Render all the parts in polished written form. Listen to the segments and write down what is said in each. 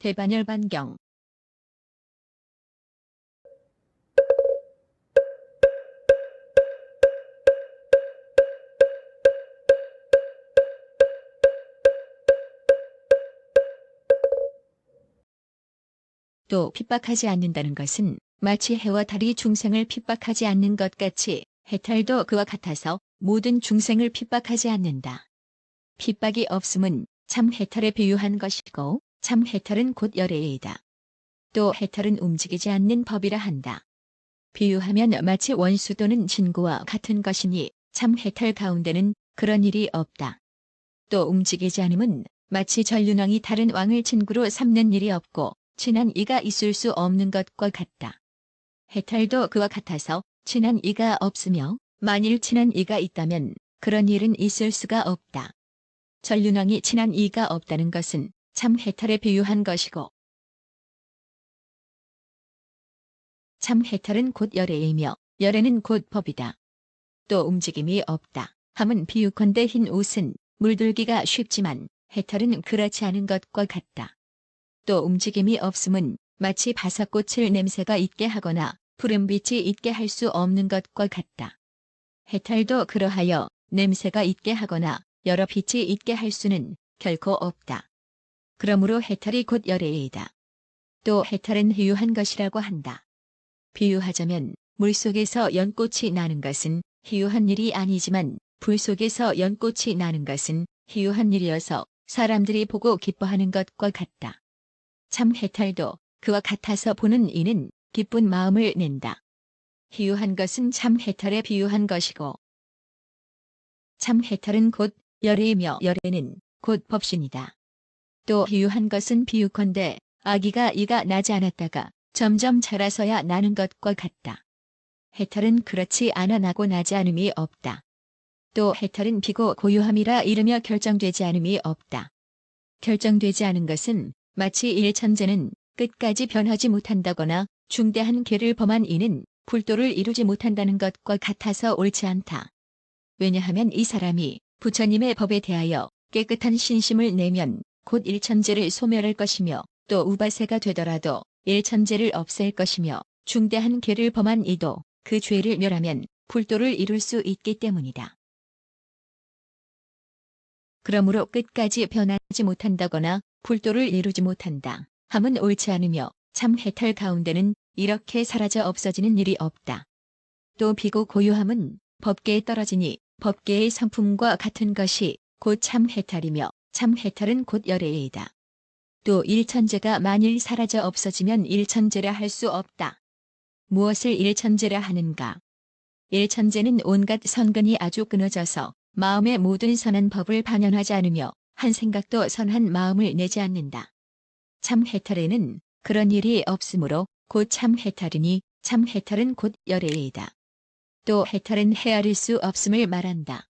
해반열반경. 또 핍박하지 않는다는 것은 마치 해와 달이 중생을 핍박하지 않는 것 같이 해탈도 그와 같아서 모든 중생을 핍박하지 않는다. 핍박이 없음은 참 해탈에 비유한 것이고 참 해탈은 곧 열애이다. 또 해탈은 움직이지 않는 법이라 한다. 비유하면 마치 원수 또는 진구와 같은 것이니 참 해탈 가운데는 그런 일이 없다. 또 움직이지 않음은 마치 전륜왕이 다른 왕을 친구로 삼는 일이 없고 친한 이가 있을 수 없는 것과 같다. 해탈도 그와 같아서 친한 이가 없으며 만일 친한 이가 있다면 그런 일은 있을 수가 없다. 전륜왕이 친한 이가 없다는 것은 참 해탈에 비유한 것이고 참 해탈은 곧 열애이며 열애는 곧 법이다. 또 움직임이 없다 함은 비유컨대 흰 옷은 물들기가 쉽지만 해탈은 그렇지 않은 것과 같다. 또 움직임이 없음은 마치 바삭꽃을 냄새가 있게 하거나 푸른빛이 있게 할 수 없는 것과 같다. 해탈도 그러하여 냄새가 있게 하거나 여러 빛이 있게 할 수는 결코 없다. 그러므로 해탈이 곧 열애이다. 또 해탈은 희유한 것이라고 한다. 비유하자면 물속에서 연꽃이 나는 것은 희유한 일이 아니지만 불 속에서 연꽃이 나는 것은 희유한 일이어서 사람들이 보고 기뻐하는 것과 같다. 참 해탈도 그와 같아서 보는 이는 기쁜 마음을 낸다. 희유한 것은 참 해탈에 비유한 것이고 참 해탈은 곧 열애이며 열애는 곧 법신이다. 또 희유한 것은 비유컨대 아기가 이가 나지 않았다가 점점 자라서야 나는 것과 같다. 해탈은 그렇지 않아 나고 나지 않음이 없다. 또 해탈은 비고 고유함이라 이르며 결정되지 않음이 없다. 결정되지 않은 것은 마치 일천재는 끝까지 변하지 못한다거나 중대한 죄를 범한 이는 불도를 이루지 못한다는 것과 같아서 옳지 않다. 왜냐하면 이 사람이 부처님의 법에 대하여 깨끗한 신심을 내면 곧 일천재를 소멸할 것이며 또 우바세가 되더라도 일천재를 없앨 것이며 중대한 죄를 범한 이도 그 죄를 멸하면 불도를 이룰 수 있기 때문이다. 그러므로 끝까지 변하지 못한다거나 불도를 이루지 못한다 함은 옳지 않으며 참 해탈 가운데는 이렇게 사라져 없어지는 일이 없다. 또 비고 고유함은 법계에 떨어지니 법계의 성품과 같은 것이 곧 참 해탈이며 참 해탈은 곧 열애이다. 또 일천재가 만일 사라져 없어지면 일천재라 할 수 없다. 무엇을 일천재라 하는가? 일천재는 온갖 선근이 아주 끊어져서 마음의 모든 선한 법을 반영하지 않으며 한 생각도 선한 마음을 내지 않는다. 참 해탈에는 그런 일이 없으므로 곧 참 해탈이니 참 해탈은 곧 열애이다. 또 해탈은 헤아릴 수 없음을 말한다.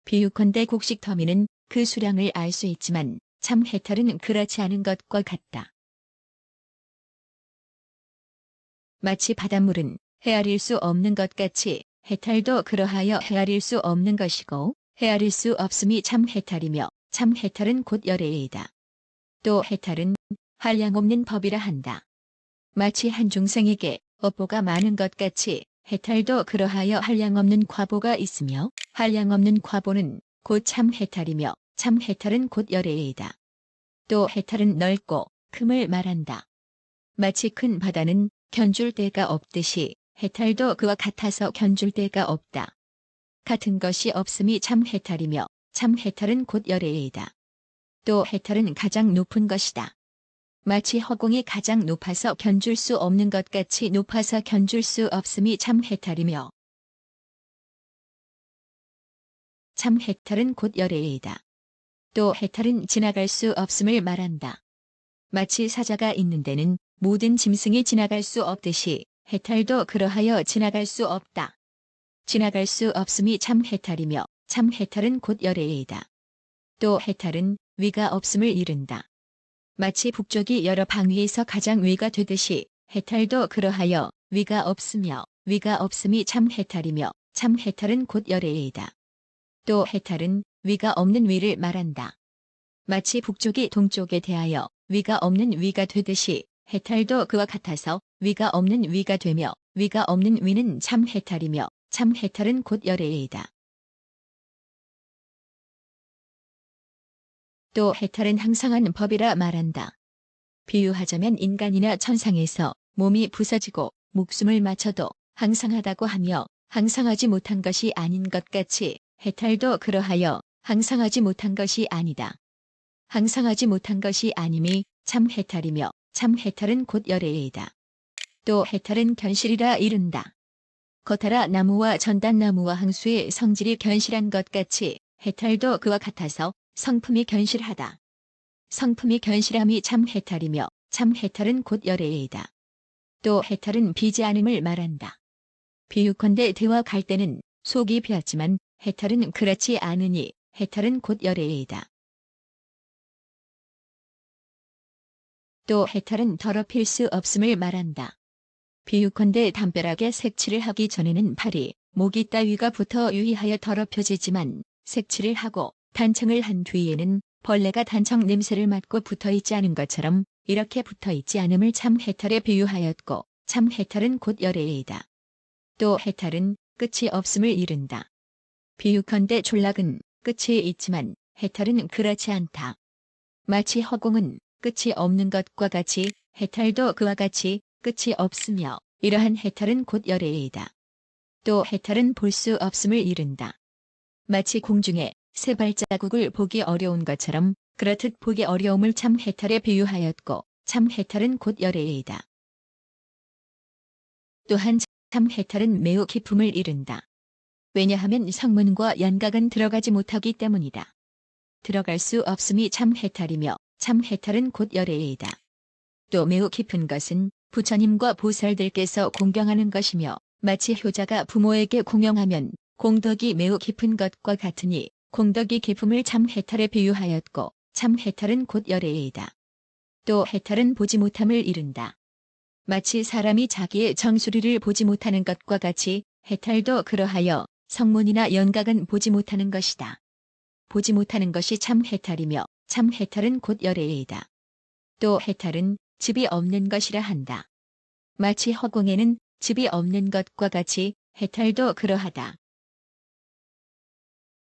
비유컨대 곡식 더미는 그 수량을 알 수 있지만 참 해탈은 그렇지 않은 것과 같다. 마치 바닷물은 헤아릴 수 없는 것 같이 해탈도 그러하여 헤아릴 수 없는 것이고 헤아릴 수 없음이 참 해탈이며 참 해탈은 곧 열애이다. 또 해탈은 한량없는 법이라 한다. 마치 한 중생에게 업보가 많은 것 같이 해탈도 그러하여 한량없는 과보가 있으며 한량없는 과보는 곧 참 해탈이며 참 해탈은 곧 열애이다. 또 해탈은 넓고 큼을 말한다. 마치 큰 바다는 견줄 데가 없듯이 해탈도 그와 같아서 견줄 데가 없다. 같은 것이 없음이 참 해탈이며 참 해탈은 곧 열애이다. 또 해탈은 가장 높은 것이다. 마치 허공이 가장 높아서 견줄 수 없는 것 같이 높아서 견줄 수 없음이 참 해탈이며 참 해탈은 곧 열애이다. 또 해탈은 지나갈 수 없음을 말한다. 마치 사자가 있는 데는 모든 짐승이 지나갈 수 없듯이 해탈도 그러하여 지나갈 수 없다. 지나갈 수 없음이 참 해탈이며 참 해탈은 곧 열애이다. 또 해탈은 위가 없음을 이른다. 마치 북쪽이 여러 방위에서 가장 위가 되듯이 해탈도 그러하여 위가 없으며 위가 없음이 참 해탈이며 참 해탈은 곧 열애이다. 또 해탈은 위가 없는 위를 말한다. 마치 북쪽이 동쪽에 대하여 위가 없는 위가 되듯이 해탈도 그와 같아서 위가 없는 위가 되며 위가 없는 위는 참 해탈이며 참 해탈은 곧 열애이다. 또 해탈은 항상한 법이라 말한다. 비유하자면 인간이나 천상에서 몸이 부서지고 목숨을 맞춰도 항상하다고 하며 항상하지 못한 것이 아닌 것 같이 해탈도 그러하여 항상하지 못한 것이 아니다. 항상하지 못한 것이 아님이 참 해탈이며 참 해탈은 곧 열애이다. 또 해탈은 견실이라 이른다. 거타라 나무와 전단나무와 항수의 성질이 견실한 것 같이 해탈도 그와 같아서 성품이 견실하다. 성품이 견실함이 참 해탈이며 참 해탈은 곧 열애이다. 또 해탈은 비지 않음을 말한다. 비유컨대 대화 갈 때는 속이 비었지만 해탈은 그렇지 않으니 해탈은 곧 열애이다. 또 해탈은 더럽힐 수 없음을 말한다. 비유컨대 담벼락에 색칠을 하기 전에는 발이, 모기 따위가 붙어 유의하여 더럽혀지지만 색칠을 하고 단청을 한 뒤에는 벌레가 단청 냄새를 맡고 붙어있지 않은 것처럼 이렇게 붙어있지 않음을 참 해탈에 비유하였고 참 해탈은 곧 열애이다. 또 해탈은 끝이 없음을 이른다. 비유컨대 졸락은 끝이 있지만 해탈은 그렇지 않다. 마치 허공은 끝이 없는 것과 같이 해탈도 그와 같이 끝이 없으며 이러한 해탈은 곧 열애이다. 또 해탈은 볼 수 없음을 이른다. 마치 공중에 새 발자국을 보기 어려운 것처럼 그렇듯 보기 어려움을 참 해탈에 비유하였고 참 해탈은 곧 열애이다. 또한 참 해탈은 매우 깊음을 이른다. 왜냐하면 성문과 연각은 들어가지 못하기 때문이다. 들어갈 수 없음이 참 해탈이며 참 해탈은 곧 열애이다. 또 매우 깊은 것은 부처님과 보살들께서 공경하는 것이며 마치 효자가 부모에게 공경하면 공덕이 매우 깊은 것과 같으니 공덕이 깊음을 참 해탈에 비유하였고 참 해탈은 곧 열애이다. 또 해탈은 보지 못함을 이른다. 마치 사람이 자기의 정수리를 보지 못하는 것과 같이 해탈도 그러하여 성문이나 연각은 보지 못하는 것이다. 보지 못하는 것이 참 해탈이며 참 해탈은 곧 열애이다. 또 해탈은 집이 없는 것이라 한다. 마치 허공에는 집이 없는 것과 같이 해탈도 그러하다.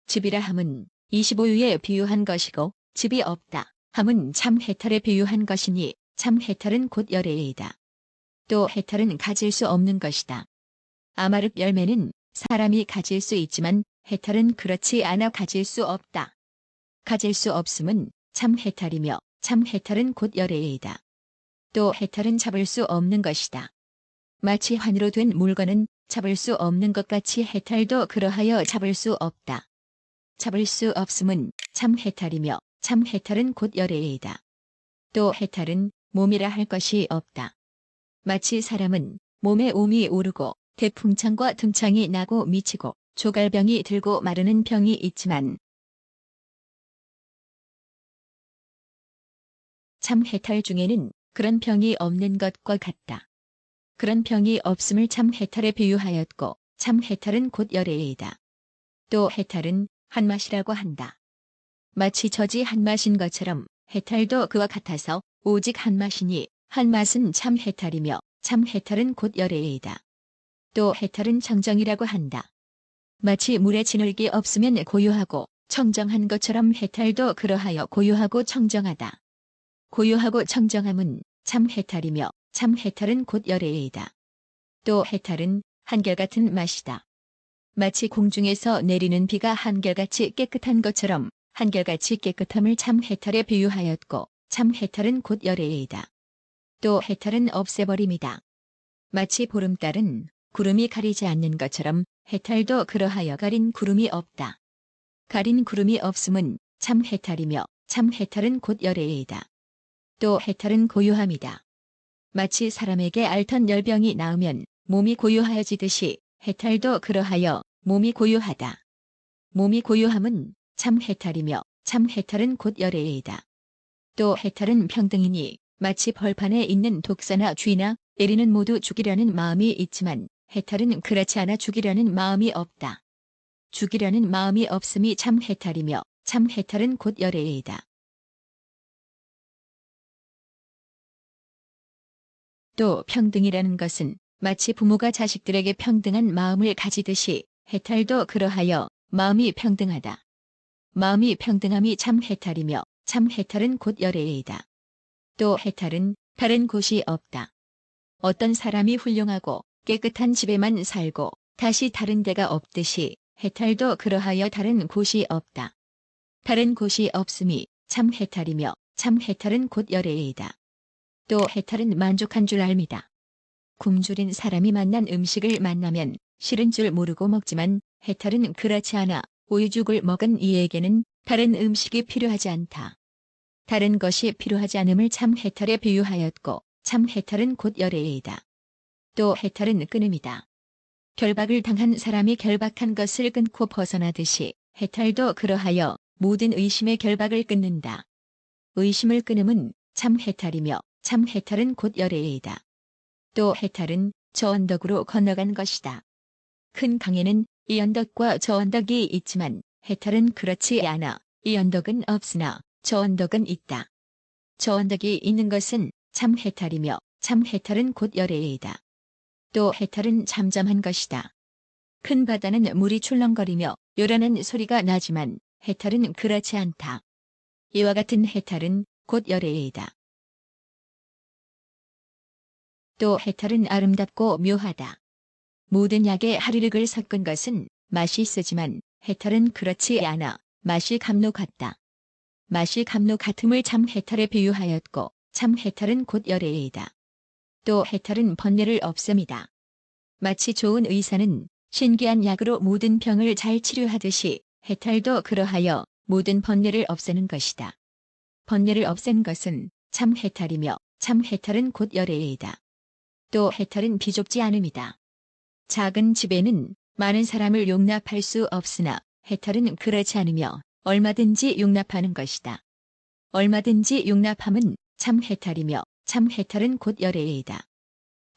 집이라 함은 25유에 비유한 것이고 집이 없다 함은 참 해탈에 비유한 것이니 참 해탈은 곧 열애이다. 또 해탈은 가질 수 없는 것이다. 아마륵 열매는 사람이 가질 수 있지만 해탈은 그렇지 않아 가질 수 없다. 가질 수 없음은 참 해탈이며 참 해탈은 곧 열애이다. 또 해탈은 잡을 수 없는 것이다. 마치 환으로 된 물건은 잡을 수 없는 것 같이 해탈도 그러하여 잡을 수 없다. 잡을 수 없음은 참 해탈이며 참 해탈은 곧 열애이다. 또 해탈은 몸이라 할 것이 없다. 마치 사람은 몸에 몸이 오르고 대풍창과 등창이 나고 미치고 조갈병이 들고 마르는 병이 있지만 참 해탈 중에는 그런 병이 없는 것과 같다. 그런 병이 없음을 참 해탈에 비유하였고 참 해탈은 곧 열애이다. 또 해탈은 한맛이라고 한다. 마치 젖이 한맛인 것처럼 해탈도 그와 같아서 오직 한맛이니 한맛은 참 해탈이며 참 해탈은 곧 열애이다. 또 해탈은 청정이라고 한다. 마치 물에 진흙이 없으면 고요하고 청정한 것처럼 해탈도 그러하여 고요하고 청정하다. 고요하고 청정함은 참 해탈이며 참 해탈은 곧 열애이다. 또 해탈은 한결같은 맛이다. 마치 공중에서 내리는 비가 한결같이 깨끗한 것처럼 한결같이 깨끗함을 참 해탈에 비유하였고 참 해탈은 곧 열애이다. 또 해탈은 없애버림이다. 마치 보름달은 구름이 가리지 않는 것처럼 해탈도 그러하여 가린 구름이 없다. 가린 구름이 없음은 참 해탈이며 참 해탈은 곧 열애이다. 또 해탈은 고요함이다. 마치 사람에게 앓던 열병이 나으면 몸이 고요하여지듯이 해탈도 그러하여 몸이 고요하다. 몸이 고요함은 참 해탈이며 참 해탈은 곧 열애이다. 또 해탈은 평등이니 마치 벌판에 있는 독사나 쥐나 에리는 모두 죽이려는 마음이 있지만 해탈은 그렇지 않아 죽이려는 마음이 없다. 죽이려는 마음이 없음이 참 해탈이며 참 해탈은 곧 열애이다. 또 평등이라는 것은 마치 부모가 자식들에게 평등한 마음을 가지듯이 해탈도 그러하여 마음이 평등하다. 마음이 평등함이 참 해탈이며 참 해탈은 곧 열애이다. 또 해탈은 다른 곳이 없다. 어떤 사람이 훌륭하고 깨끗한 집에만 살고 다시 다른 데가 없듯이 해탈도 그러하여 다른 곳이 없다. 다른 곳이 없음이 참 해탈이며 참 해탈은 곧 열애이다. 또 해탈은 만족한 줄 압니다. 굶주린 사람이 만난 음식을 만나면 싫은 줄 모르고 먹지만 해탈은 그렇지 않아 우유죽을 먹은 이에게는 다른 음식이 필요하지 않다. 다른 것이 필요하지 않음을 참 해탈에 비유하였고 참 해탈은 곧 열애이다. 또 해탈은 끊음이다. 결박을 당한 사람이 결박한 것을 끊고 벗어나듯이 해탈도 그러하여 모든 의심의 결박을 끊는다. 의심을 끊음은 참 해탈이며 참 해탈은 곧 열애이다. 또 해탈은 저 언덕으로 건너간 것이다. 큰 강에는 이 언덕과 저 언덕이 있지만 해탈은 그렇지 않아 이 언덕은 없으나 저 언덕은 있다. 저 언덕이 있는 것은 참 해탈이며 참 해탈은 곧 열애이다. 또 해탈은 잠잠한 것이다. 큰 바다는 물이 출렁거리며 요란한 소리가 나지만 해탈은 그렇지 않다. 이와 같은 해탈은 곧 열애이다. 또 해탈은 아름답고 묘하다. 모든 약에 하리륵을 섞은 것은 맛이 쓰지만 해탈은 그렇지 않아 맛이 감로 같다. 맛이 감로 같음을 참 해탈에 비유하였고 참 해탈은 곧 열애이다. 또 해탈은 번뇌를 없앰이다. 마치 좋은 의사는 신기한 약으로 모든 병을 잘 치료하듯이 해탈도 그러하여 모든 번뇌를 없애는 것이다. 번뇌를 없앤 것은 참 해탈이며 참 해탈은 곧 열애이다. 또 해탈은 비좁지 않음이다. 작은 집에는 많은 사람을 용납할 수 없으나 해탈은 그렇지 않으며 얼마든지 용납하는 것이다. 얼마든지 용납함은 참 해탈이며 참 해탈은 곧 열애이다.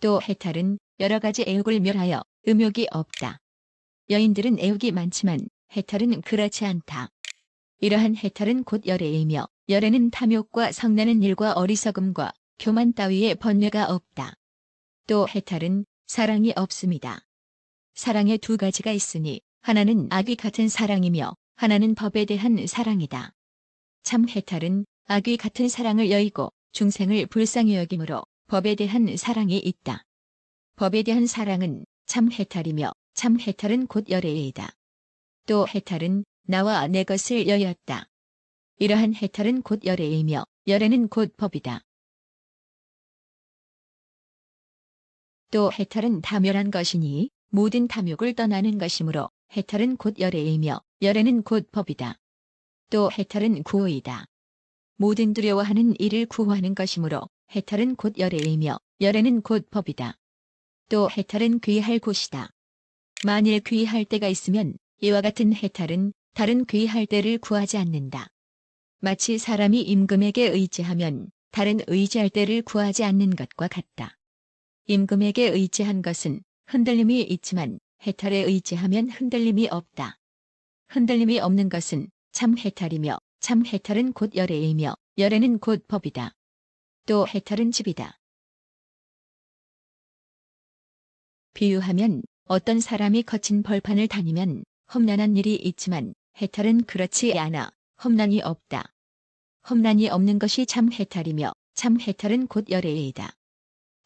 또 해탈은 여러 가지 애욕을 멸하여 음욕이 없다. 여인들은 애욕이 많지만 해탈은 그렇지 않다. 이러한 해탈은 곧 열애이며 열애는 탐욕과 성내는 일과 어리석음과 교만 따위의 번뇌가 없다. 또 해탈은 사랑이 없습니다. 사랑에 두 가지가 있으니 하나는 악이 같은 사랑이며 하나는 법에 대한 사랑이다. 참 해탈은 악이 같은 사랑을 여의고 중생을 불쌍히 여김으로 법에 대한 사랑이 있다. 법에 대한 사랑은 참 해탈이며 참 해탈은 곧 열애이다. 또 해탈은 나와 내 것을 여였다. 이러한 해탈은 곧 열애이며 열애는 곧 법이다. 또 해탈은 다멸한 것이니 모든 탐욕을 떠나는 것이므로 해탈은 곧 열애이며 열애는 곧 법이다. 또 해탈은 구호이다. 모든 두려워하는 일을 구호하는 것이므로 해탈은 곧 열애이며 열애는 곧 법이다. 또 해탈은 귀할 곳이다. 만일 귀할 때가 있으면 이와 같은 해탈은 다른 귀할 때를 구하지 않는다. 마치 사람이 임금에게 의지하면 다른 의지할 때를 구하지 않는 것과 같다. 임금에게 의지한 것은 흔들림이 있지만 해탈에 의지하면 흔들림이 없다. 흔들림이 없는 것은 참 해탈이며 참 해탈은 곧 열애이며 열애는 곧 법이다. 또 해탈은 집이다. 비유하면 어떤 사람이 거친 벌판을 다니면 험난한 일이 있지만 해탈은 그렇지 않아 험난이 없다. 험난이 없는 것이 참 해탈이며 참 해탈은 곧 열애이다.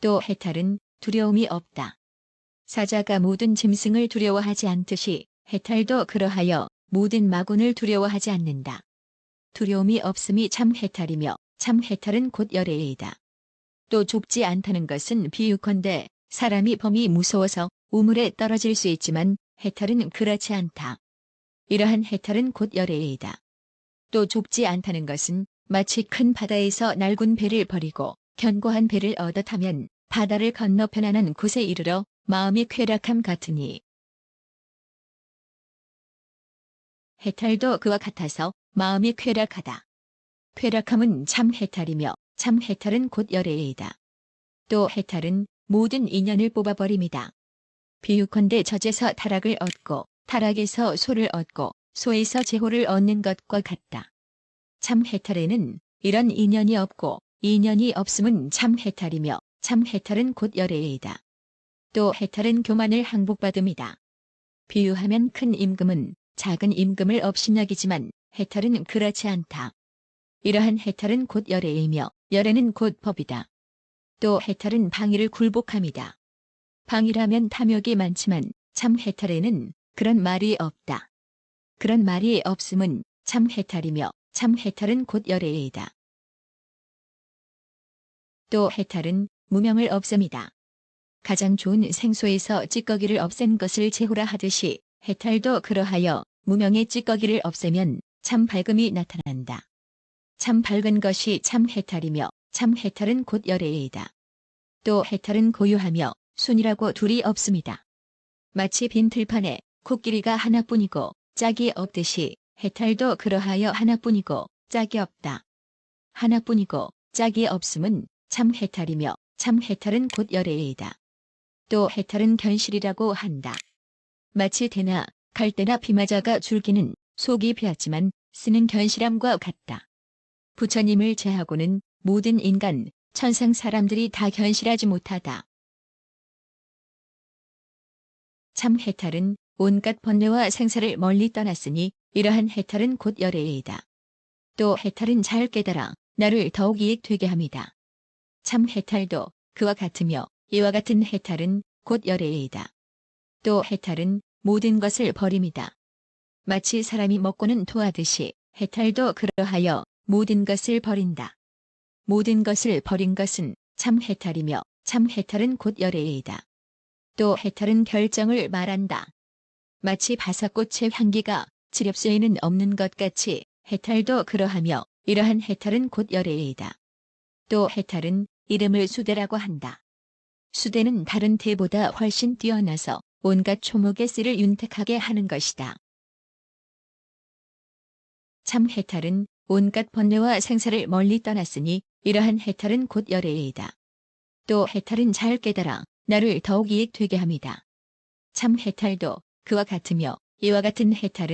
또 해탈은 두려움이 없다. 사자가 모든 짐승을 두려워하지 않듯이 해탈도 그러하여 모든 마군을 두려워하지 않는다. 두려움이 없음이 참 해탈이며 참 해탈은 곧 열애이다. 또 좁지 않다는 것은 비유컨대 사람이 범이 무서워서 우물에 떨어질 수 있지만 해탈은 그렇지 않다. 이러한 해탈은 곧 열애이다. 또 좁지 않다는 것은 마치 큰 바다에서 낡은 배를 버리고 견고한 배를 얻어 타면 바다를 건너 편안한 곳에 이르러 마음이 쾌락함 같으니 해탈도 그와 같아서 마음이 쾌락하다. 쾌락함은 참 해탈이며 참 해탈은 곧 열애이다. 또 해탈은 모든 인연을 뽑아버림이다. 비유컨대 젖에서 타락을 얻고 타락에서 소를 얻고 소에서 제호를 얻는 것과 같다. 참 해탈에는 이런 인연이 없고 인연이 없음은 참 해탈이며 참 해탈은 곧 열애이다. 또 해탈은 교만을 항복받음이다. 비유하면 큰 임금은 작은 임금을 업신여기지만 해탈은 그렇지 않다. 이러한 해탈은 곧 열애이며 열애는 곧 법이다. 또 해탈은 방위를 굴복함이다. 방위라면 탐욕이 많지만 참 해탈에는 그런 말이 없다. 그런 말이 없음은 참 해탈이며 참 해탈은 곧 열애이다. 또 해탈은 무명을 없앰이다. 가장 좋은 생소에서 찌꺼기를 없앤 것을 제호라 하듯이 해탈도 그러하여 무명의 찌꺼기를 없애면 참 밝음이 나타난다. 참 밝은 것이 참 해탈이며 참 해탈은 곧 열애이다. 또 해탈은 고유하며 순이라고 둘이 없습니다. 마치 빈 들판에 코끼리가 하나뿐이고 짝이 없듯이 해탈도 그러하여 하나뿐이고 짝이 없다. 하나뿐이고 짝이 없음은 참 해탈이며 참 해탈은 곧 열애이다. 또 해탈은 견실이라고 한다. 마치 대나 갈대나 비마자가 줄기는 속이 베었지만 쓰는 견실함과 같다. 부처님을 제하고는 모든 인간, 천상 사람들이 다 견실하지 못하다. 참 해탈은 온갖 번뇌와 생사를 멀리 떠났으니 이러한 해탈은 곧 열애이다. 또 해탈은 잘 깨달아 나를 더욱 이익되게 합니다. 참 해탈도 그와 같으며 이와 같은 해탈은 곧 열애이다. 또 해탈은 모든 것을 버림이다. 마치 사람이 먹고는 토하듯이 해탈도 그러하여 모든 것을 버린다. 모든 것을 버린 것은 참 해탈이며 참 해탈은 곧 열애이다. 또 해탈은 결정을 말한다. 마치 바사꽃의 향기가 지렵수에는 없는 것 같이 해탈도 그러하며 이러한 해탈은 곧 열애이다. 또 해탈은 이름을 수대라고 한다. 수대는 다른 대보다 훨씬 뛰어나서 온갖 초목의 씨를 윤택하게 하는 것이다. 참 해탈은 온갖 번뇌와 생사를 멀리 떠났으니 이러한 해탈은 곧 열애이다. 또 해탈은 잘 깨달아 나를 더욱 이익되게 합니다. 참 해탈도 그와 같으며 이와 같은 해탈은